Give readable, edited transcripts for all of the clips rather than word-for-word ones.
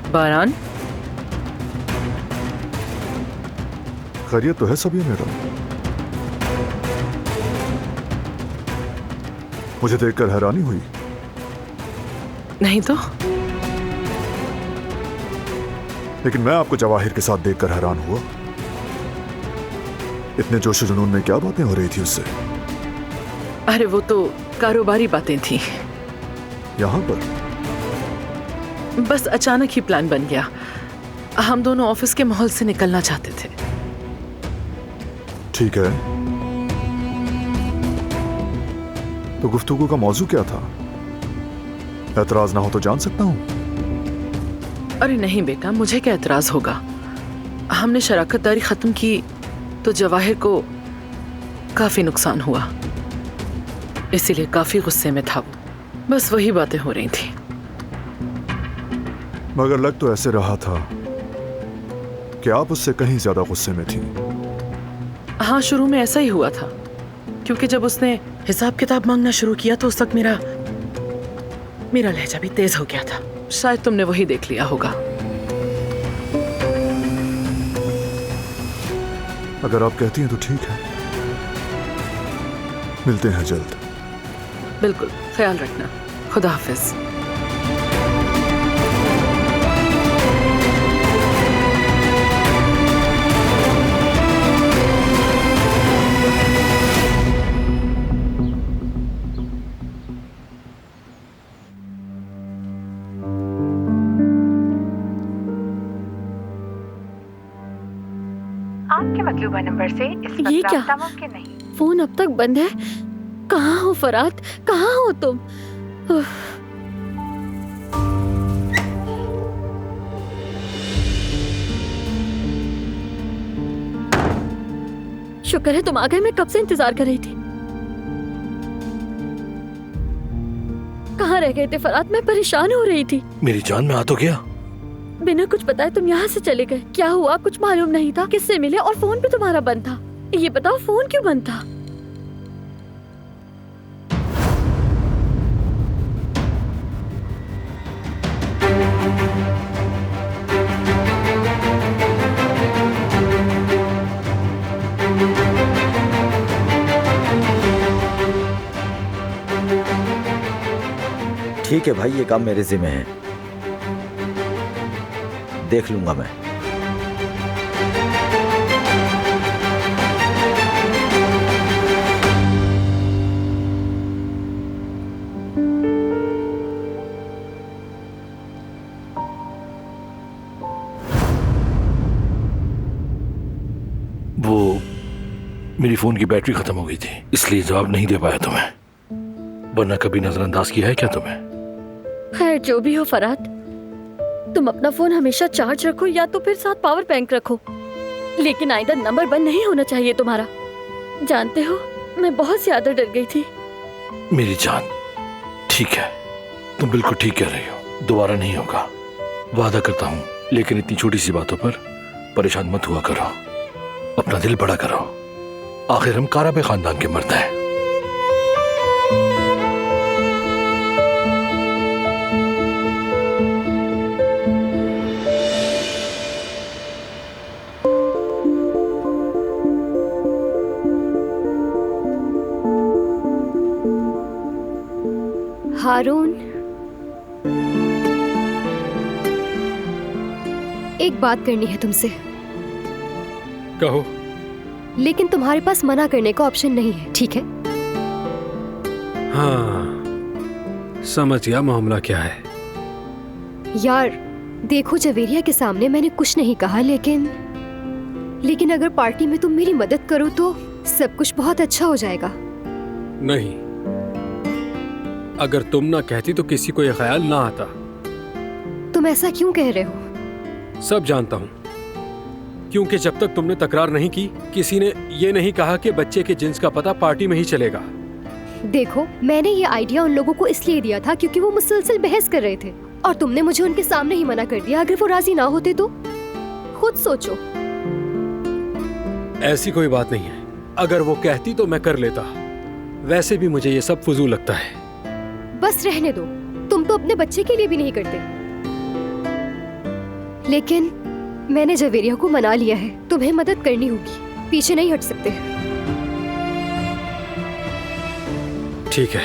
बारान, खैरियत तो है सभी मैडम? मुझे देखकर हैरानी हुई। नहीं तो लेकिन मैं आपको जवाहिर के साथ देखकर हैरान हुआ। इतने जोश जुनून में क्या बातें हो रही थी उससे? अरे वो तो कारोबारी बातें थी। यहां पर बस अचानक ही प्लान बन गया। हम दोनों ऑफिस के माहौल से निकलना चाहते थे। ठीक है, तो गुफ्तगू का मौजू क्या था? एतराज ना हो तो जान सकता हूं? अरे नहीं बेटा, मुझे क्या एतराज होगा। हमने शराकतदारी खत्म की तो जवाहिर को काफी नुकसान हुआ, इसीलिए काफी गुस्से में था वो। बस वही बातें हो रही थी। मगर लग तो ऐसे रहा था कि आप उससे कहीं ज्यादा गुस्से में थी। हाँ, शुरू में ऐसा ही हुआ था, क्योंकि जब उसने हिसाब किताब मांगना शुरू किया तो उस वक्त मेरा लहजा भी तेज हो गया था। शायद तुमने वही देख लिया होगा। अगर आप कहती हैं तो ठीक है, मिलते हैं जल्द। बिल्कुल, ख्याल रखना। खुदा हाफिज। आपके मतलूबा नंबर से इस वक्त ये क्या? राब्ता मुमकिन नहीं। फोन अब तक बंद है। कहाँ हो फरात, कहाँ हो तुम? उफ। शुक्र है तुम आ गए, मैं कब से इंतजार कर रही थी। कहाँ रह गए थे फरात? मैं परेशान हो रही थी। मेरी जान में आ तो गया। बिना कुछ बताए तुम यहाँ से चले गए। क्या हुआ? कुछ मालूम नहीं था। किससे मिले? और फोन भी तुम्हारा बंद था। ये बताओ फोन क्यों बंद था? ठीक है भाई, ये काम मेरे जिम्मे है, देख लूंगा मैं। वो मेरी फोन की बैटरी खत्म हो गई थी, इसलिए जवाब नहीं दे पाया तुम्हें, वरना कभी नजरअंदाज किया है क्या तुम्हें? खैर जो भी हो फरात, तुम अपना फोन हमेशा चार्ज रखो या तो फिर साथ पावर बैंक रखो, लेकिन आइंदा नंबर बंद नहीं होना चाहिए तुम्हारा। जानते हो मैं बहुत ज्यादा डर गई थी। मेरी जान, ठीक है, तुम बिल्कुल ठीक कह रही हो, दोबारा नहीं होगा, वादा करता हूँ। लेकिन इतनी छोटी सी बातों पर परेशान मत हुआ करो, अपना दिल बड़ा करो। आखिर हम काराबे खानदान के मर्द हैं। हारून, एक बात करनी है तुमसे। कहो। लेकिन तुम्हारे पास मना करने का ऑप्शन नहीं है, ठीक है? हाँ, समझ गया मामला क्या है। यार देखो, जवेरिया के सामने मैंने कुछ नहीं कहा, लेकिन अगर पार्टी में तुम मेरी मदद करो तो सब कुछ बहुत अच्छा हो जाएगा। नहीं, अगर तुम ना कहती तो किसी को यह ख्याल ना आता। तुम ऐसा क्यों कह रहे हो? सब जानता हूँ, क्योंकि जब तक तुमने तकरार नहीं की, किसी ने ये नहीं कहा कि बच्चे के जिन्स का पता पार्टी में ही चलेगा। देखो, मैंने ये आइडिया उन लोगों को इसलिए दिया था क्योंकि वो मुसलसल बहस कर रहे थे और तुमने मुझे उनके सामने ही मना कर दिया। अगर वो राजी ना होते तो खुद सोचो। ऐसी कोई बात नहीं है, अगर वो कहती तो मैं कर लेता। वैसे भी मुझे ये सब फजूल लगता है। बस रहने दो, तुम तो अपने बच्चे के लिए भी नहीं करते। लेकिन मैंने जवेरिया को मना लिया है, तुम्हें मदद करनी होगी, पीछे नहीं हट सकते। ठीक है,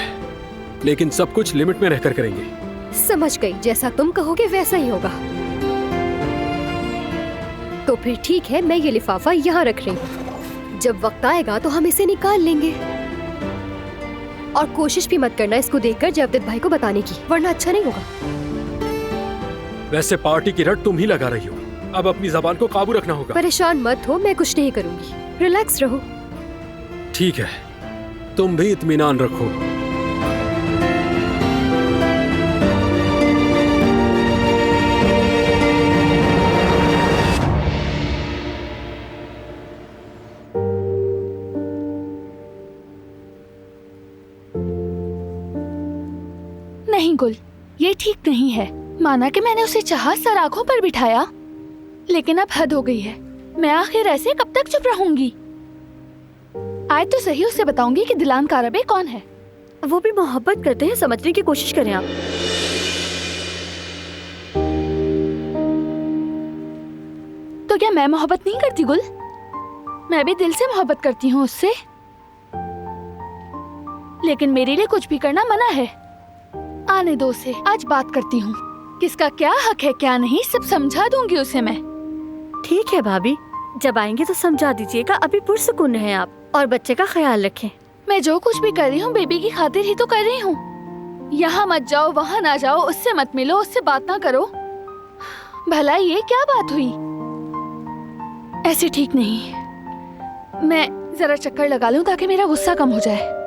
लेकिन सब कुछ लिमिट में रहकर करेंगे। समझ गई, जैसा तुम कहोगे वैसा ही होगा। तो फिर ठीक है, मैं ये लिफाफा यहाँ रख रही हूँ, जब वक्त आएगा तो हम इसे निकाल लेंगे। और कोशिश भी मत करना इसको देखकर जवदत भाई को बताने की, वरना अच्छा नहीं होगा। वैसे पार्टी की रट तुम ही लगा रही हो, अब अपनी जबान को काबू रखना होगा। परेशान मत हो, मैं कुछ नहीं करूंगी, रिलैक्स रहो। ठीक है, तुम भी इत्मीनान रखो। नहीं गुल, ये ठीक नहीं है। माना कि मैंने उसे चाहा, सर आंखों पर बिठाया, लेकिन अब हद हो गई है। मैं आखिर ऐसे कब तक चुप रहूंगी? आज तो सही उसे बताऊंगी कि दिलान कारबे कौन है। वो भी मोहब्बत करते हैं, समझने की कोशिश करें आप। तो क्या मैं मोहब्बत नहीं करती गुल? मैं भी दिल से मोहब्बत करती हूँ उससे, लेकिन मेरे लिए कुछ भी करना मना है। आने दो उसे, आज बात करती हूँ। किसका क्या हक है क्या नहीं, सब समझा दूंगी उसे मैं। ठीक है भाभी, जब आएंगे तो समझा दीजिएगा। अभी पुरसुकून है आप, और बच्चे का ख्याल रखें। मैं जो कुछ भी कर रही हूँ बेबी की खातिर ही तो कर रही हूँ। यहाँ मत जाओ, वहाँ ना जाओ, उससे मत मिलो, उससे बात ना करो। भला ये क्या बात हुई? ऐसे ठीक नहीं। मैं जरा चक्कर लगा लूं ताकि मेरा गुस्सा कम हो जाए।